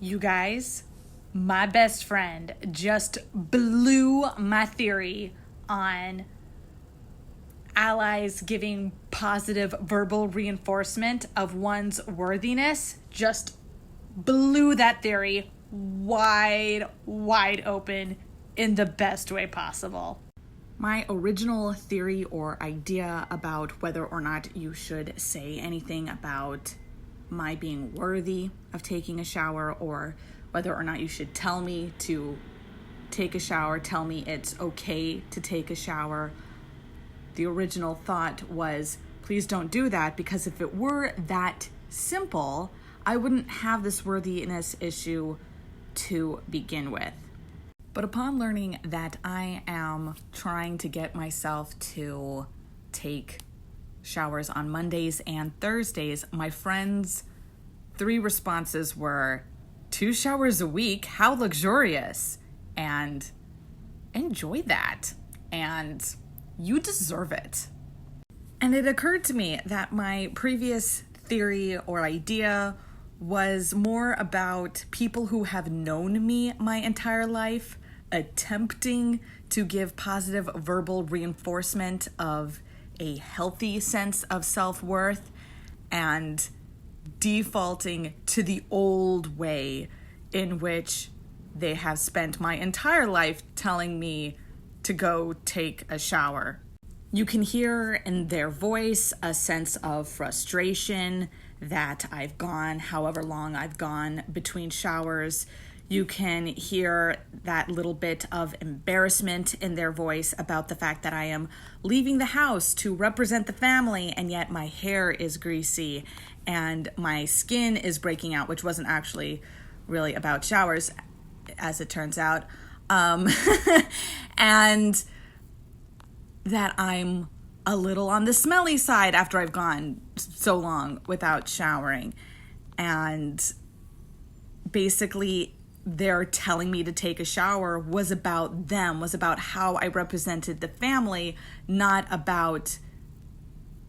You guys, my best friend just blew my theory on allies giving positive verbal reinforcement of one's worthiness. Just blew that theory wide open in the best way possible. My original theory or idea about whether or not you should say anything about my being worthy of taking a shower, or whether or not you should tell me to take a shower, tell me it's okay to take a shower. The original thought was, please don't do that, because if it were that simple, I wouldn't have this worthiness issue to begin with. But upon learning that I am trying to get myself to take showers on Mondays and Thursdays, my friends' 3 responses were, 2 showers a week? How luxurious. And enjoy that. And you deserve it. And it occurred to me that my previous theory or idea was more about people who have known me my entire life attempting to give positive verbal reinforcement of a healthy sense of self-worth and defaulting to the old way in which they have spent my entire life telling me to go take a shower. You can hear in their voice a sense of frustration that I've gone however long I've gone between showers. You can hear that little bit of embarrassment in their voice about the fact that I am leaving the house to represent the family, and yet my hair is greasy and my skin is breaking out, which wasn't actually really about showers, as it turns out. And that I'm a little on the smelly side after I've gone so long without showering. And basically, they're telling me to take a shower was about them, was about how I represented the family, not about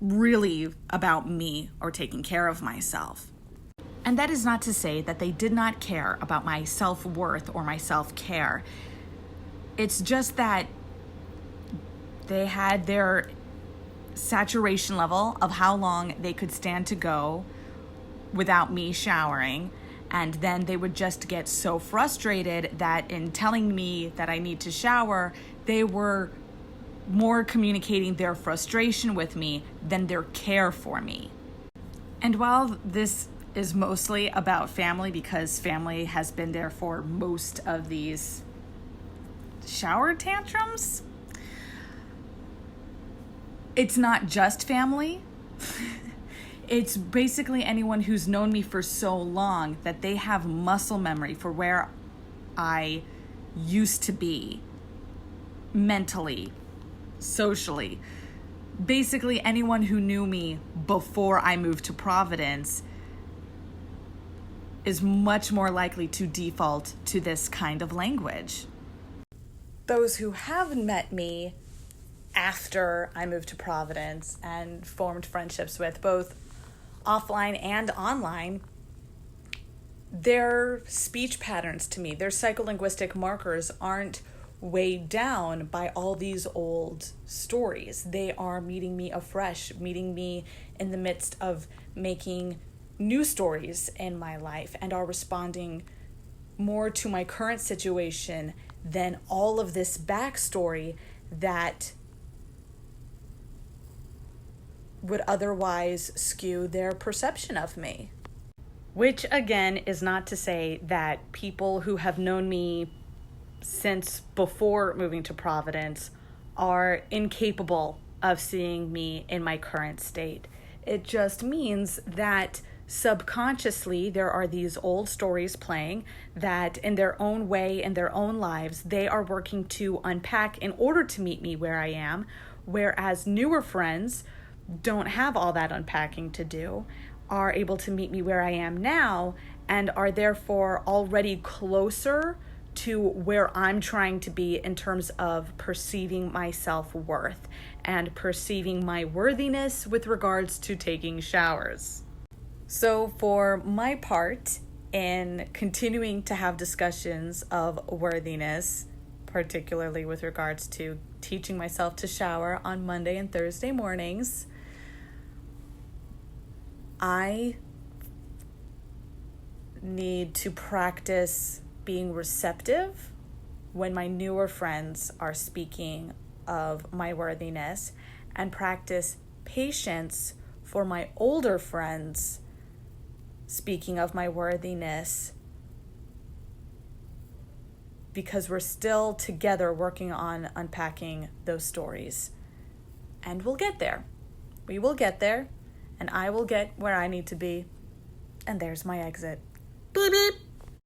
really about me or taking care of myself. And that is not to say that they did not care about my self-worth or my self-care. It's just that they had their saturation level of how long they could stand to go without me showering. And then they would just get so frustrated that in telling me that I need to shower, they were more communicating their frustration with me than their care for me. And while this is mostly about family, because family has been there for most of these shower tantrums, it's not just family. It's basically anyone who's known me for so long that they have muscle memory for where I used to be mentally, socially. Basically anyone who knew me before I moved to Providence is much more likely to default to this kind of language. Those who have met me after I moved to Providence and formed friendships with, both offline and online, their speech patterns to me, their psycholinguistic markers aren't weighed down by all these old stories. They are meeting me afresh, meeting me in the midst of making new stories in my life, and are responding more to my current situation than all of this backstory that would otherwise skew their perception of me. Which, again, is not to say that people who have known me since before moving to Providence are incapable of seeing me in my current state. It just means that subconsciously there are these old stories playing that in their own way, in their own lives, they are working to unpack in order to meet me where I am, whereas newer friends don't have all that unpacking to do, are able to meet me where I am now, and are therefore already closer to where I'm trying to be in terms of perceiving my self-worth and perceiving my worthiness with regards to taking showers. So for my part, in continuing to have discussions of worthiness, particularly with regards to teaching myself to shower on Monday and Thursday mornings. I need to practice being receptive when my newer friends are speaking of my worthiness, and practice patience for my older friends speaking of my worthiness, because we're still together working on unpacking those stories. And we'll get there. We will get there, and I will get where I need to be. And there's my exit. Beep, beep.